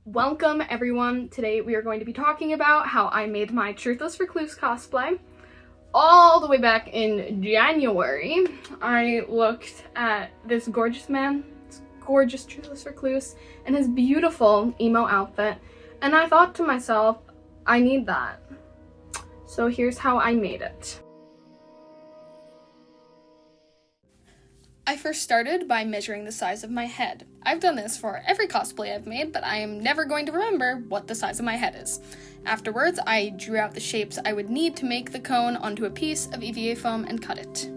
Welcome everyone. Today we are going to be talking about how I made my Truthless Recluse cosplay. All the way back in January, I looked at this gorgeous man, this gorgeous Truthless Recluse, and his beautiful emo outfit, and I thought to myself, I need that. So here's how I made it. I first started by measuring the size of my head. I've done this for every cosplay I've made, but I am never going to remember what the size of my head is. Afterwards, I drew out the shapes I would need to make the cone onto a piece of EVA foam and cut it.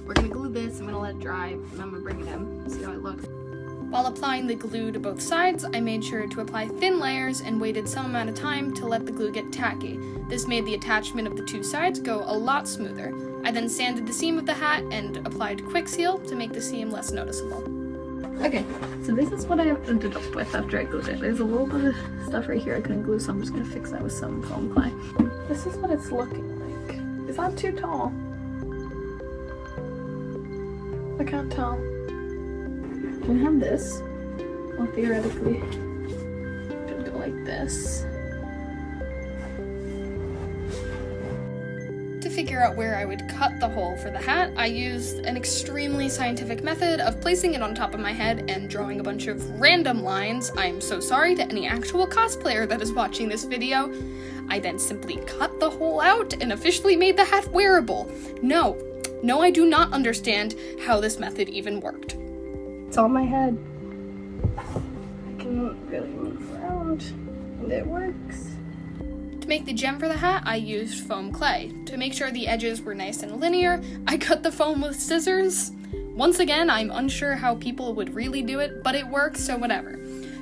We're gonna glue this, I'm gonna let it dry, and I'm gonna bring it in, see how it looks. While applying the glue to both sides, I made sure to apply thin layers and waited some amount of time to let the glue get tacky. This made the attachment of the two sides go a lot smoother. I then sanded the seam of the hat and applied quick seal to make the seam less noticeable. Okay, so this is what I ended up with after I glued it. There's a little bit of stuff right here I couldn't glue, so I'm just gonna fix that with some foam clay. This is what it's looking like. It's not too tall. I can't tell. We have this. Well, theoretically, should go like this. To figure out where I would cut the hole for the hat, I used an extremely scientific method of placing it on top of my head and drawing a bunch of random lines. I'm so sorry to any actual cosplayer that is watching this video. I then simply cut the hole out and officially made the hat wearable. No, I do not understand how this method even worked. It's on my head. I can really move around, and it works. To make the gem for the hat, I used foam clay. To make sure the edges were nice and linear, I cut the foam with scissors. Once again, I'm unsure how people would really do it, but it works, so whatever.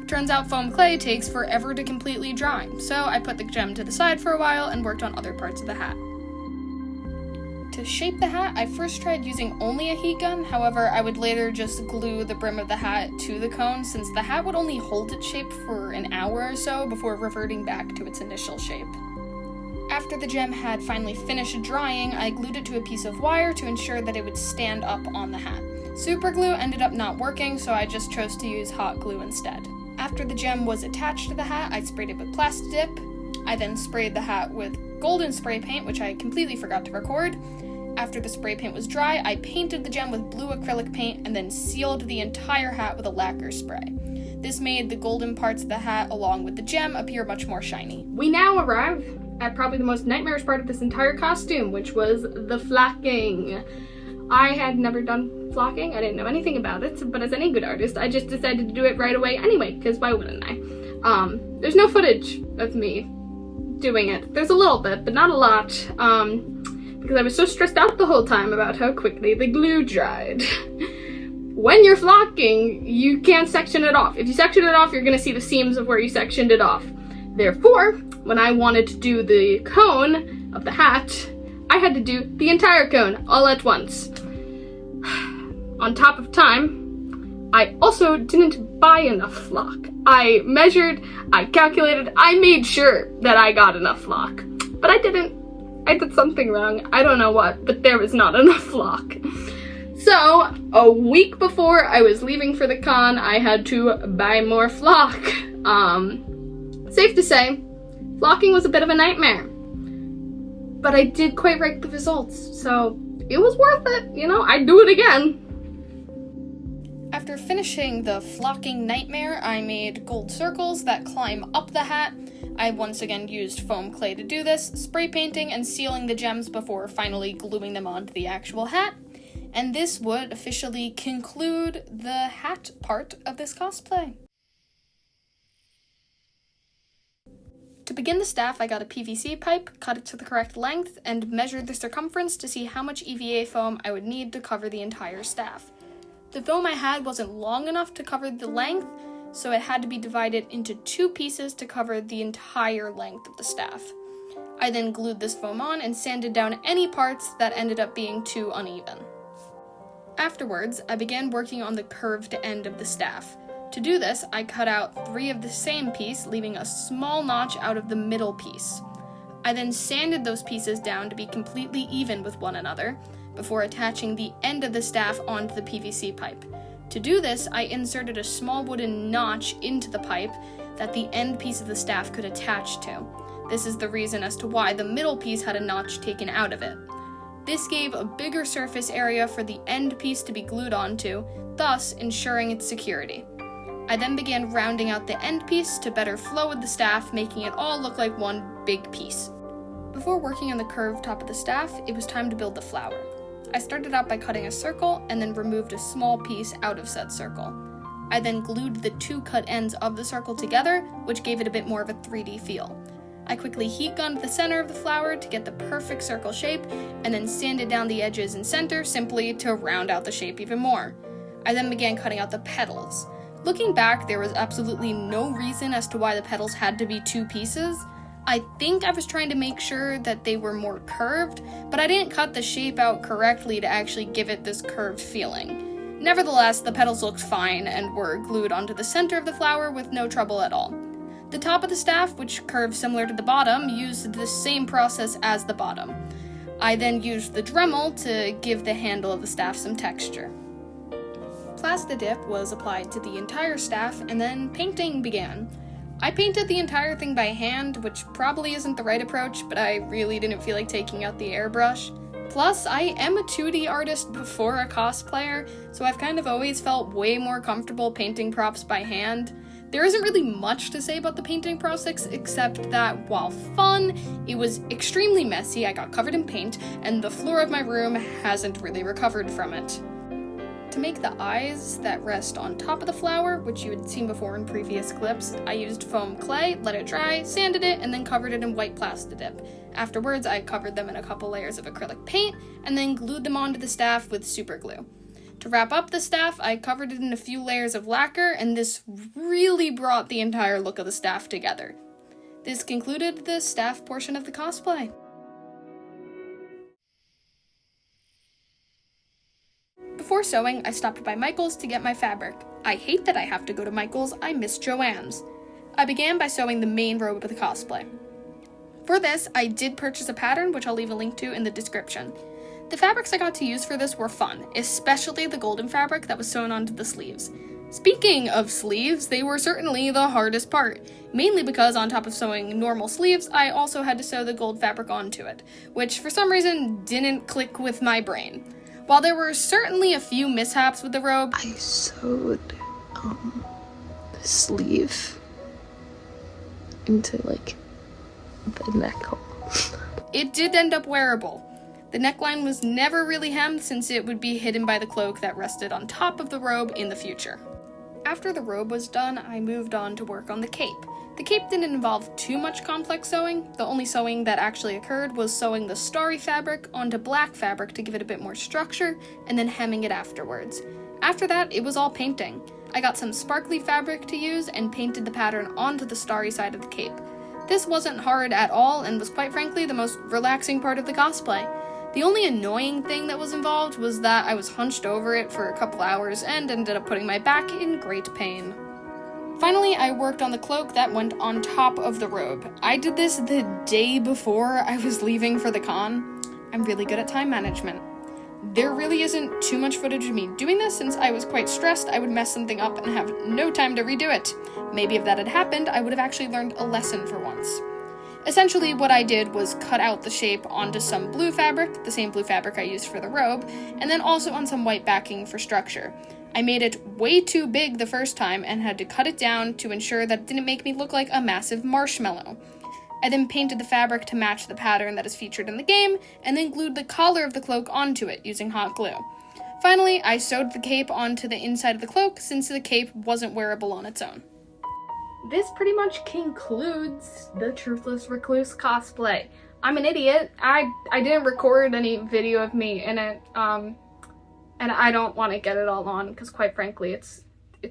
Turns out foam clay takes forever to completely dry, so I put the gem to the side for a while and worked on other parts of the hat. To shape the hat, I first tried using only a heat gun, however, I would later just glue the brim of the hat to the cone since the hat would only hold its shape for an hour or so before reverting back to its initial shape. After the gem had finally finished drying, I glued it to a piece of wire to ensure that it would stand up on the hat. Super glue ended up not working, so I just chose to use hot glue instead. After the gem was attached to the hat, I sprayed it with plastic dip. I then sprayed the hat with golden spray paint, which I completely forgot to record. After the spray paint was dry, I painted the gem with blue acrylic paint and then sealed the entire hat with a lacquer spray. This made the golden parts of the hat, along with the gem, appear much more shiny. We now arrive at probably the most nightmarish part of this entire costume, which was the flocking. I had never done flocking, I didn't know anything about it, but as any good artist, I just decided to do it right away anyway, because why wouldn't I? There's no footage of me doing it. There's a little bit, but not a lot, because I was so stressed out the whole time about how quickly the glue dried. When you're flocking, you can't section it off. If you section it off, you're gonna see the seams of where you sectioned it off. Therefore, when I wanted to do the cone of the hat, I had to do the entire cone all at once. On top of time, I also didn't buy enough flock. I measured, I calculated, I made sure that I got enough flock, but I didn't. I did something wrong. I don't know what, but there was not enough flock. So, a week before I was leaving for the con, I had to buy more flock. Safe to say, flocking was a bit of a nightmare. But I did quite like the results, so it was worth it. You know, I'd do it again. After finishing the flocking nightmare, I made gold circles that climb up the hat. I once again used foam clay to do this, spray painting and sealing the gems before finally gluing them onto the actual hat. And this would officially conclude the hat part of this cosplay. To begin the staff, I got a PVC pipe, cut it to the correct length, and measured the circumference to see how much EVA foam I would need to cover the entire staff. The foam I had wasn't long enough to cover the length, so it had to be divided into two pieces to cover the entire length of the staff. I then glued this foam on and sanded down any parts that ended up being too uneven. Afterwards, I began working on the curved end of the staff. To do this, I cut out 3 of the same piece, leaving a small notch out of the middle piece. I then sanded those pieces down to be completely even with one another, before attaching the end of the staff onto the PVC pipe. To do this, I inserted a small wooden notch into the pipe that the end piece of the staff could attach to. This is the reason as to why the middle piece had a notch taken out of it. This gave a bigger surface area for the end piece to be glued onto, thus ensuring its security. I then began rounding out the end piece to better flow with the staff, making it all look like one big piece. Before working on the curved top of the staff, it was time to build the flower. I started out by cutting a circle and then removed a small piece out of said circle. I then glued the two cut ends of the circle together, which gave it a bit more of a 3D feel. I quickly heat gunned the center of the flower to get the perfect circle shape, and then sanded down the edges and center simply to round out the shape even more. I then began cutting out the petals. Looking back, there was absolutely no reason as to why the petals had to be two pieces. I think I was trying to make sure that they were more curved, but I didn't cut the shape out correctly to actually give it this curved feeling. Nevertheless, the petals looked fine and were glued onto the center of the flower with no trouble at all. The top of the staff, which curved similar to the bottom, used the same process as the bottom. I then used the Dremel to give the handle of the staff some texture. Plastidip was applied to the entire staff, and then painting began. I painted the entire thing by hand, which probably isn't the right approach, but I really didn't feel like taking out the airbrush. Plus, I am a 2D artist before a cosplayer, so I've kind of always felt way more comfortable painting props by hand. There isn't really much to say about the painting process, except that while fun, it was extremely messy. I got covered in paint, and the floor of my room hasn't really recovered from it. To make the eyes that rest on top of the flower, which you had seen before in previous clips, I used foam clay, let it dry, sanded it, and then covered it in white Plastidip. Afterwards, I covered them in a couple layers of acrylic paint, and then glued them onto the staff with super glue. To wrap up the staff, I covered it in a few layers of lacquer, and this really brought the entire look of the staff together. This concluded the staff portion of the cosplay. Before sewing, I stopped by Michael's to get my fabric. I hate that I have to go to Michael's, I miss Joann's. I began by sewing the main robe of the cosplay. For this, I did purchase a pattern, which I'll leave a link to in the description. The fabrics I got to use for this were fun, especially the golden fabric that was sewn onto the sleeves. Speaking of sleeves, they were certainly the hardest part, mainly because on top of sewing normal sleeves, I also had to sew the gold fabric onto it, which for some reason didn't click with my brain. While there were certainly a few mishaps with the robe, I sewed the sleeve into the neck hole. It did end up wearable. The neckline was never really hemmed since it would be hidden by the cloak that rested on top of the robe in the future. After the robe was done, I moved on to work on the cape. The cape didn't involve too much complex sewing. The only sewing that actually occurred was sewing the starry fabric onto black fabric to give it a bit more structure, and then hemming it afterwards. After that, it was all painting. I got some sparkly fabric to use and painted the pattern onto the starry side of the cape. This wasn't hard at all and was quite frankly the most relaxing part of the cosplay. The only annoying thing that was involved was that I was hunched over it for a couple hours and ended up putting my back in great pain. Finally, I worked on the cloak that went on top of the robe. I did this the day before I was leaving for the con. I'm really good at time management. There really isn't too much footage of me doing this since I was quite stressed I would mess something up and have no time to redo it. Maybe if that had happened, I would have actually learned a lesson for once. Essentially, what I did was cut out the shape onto some blue fabric, the same blue fabric I used for the robe, and then also on some white backing for structure. I made it way too big the first time and had to cut it down to ensure that it didn't make me look like a massive marshmallow. I then painted the fabric to match the pattern that is featured in the game, and then glued the collar of the cloak onto it using hot glue. Finally, I sewed the cape onto the inside of the cloak since the cape wasn't wearable on its own. This pretty much concludes the Truthless Recluse cosplay. I'm an idiot. I didn't record any video of me in it, and I don't want to get it all on because quite frankly it's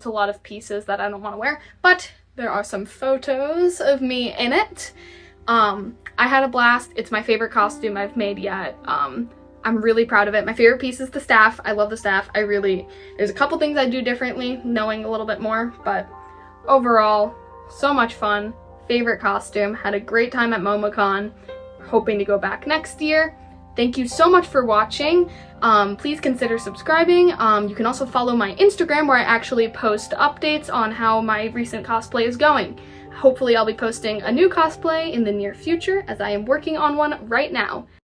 a lot of pieces that I don't want to wear, but there are some photos of me in it. I had a blast. It's my favorite costume I've made yet. I'm really proud of it. My favorite piece is the staff. I love the staff. There's a couple things I do differently knowing a little bit more, but overall, so much fun. Favorite costume. Had a great time at MomoCon. Hoping to go back next year. Thank you so much for watching. Please consider subscribing. You can also follow my Instagram where I actually post updates on how my recent cosplay is going. Hopefully I'll be posting a new cosplay in the near future as I am working on one right now.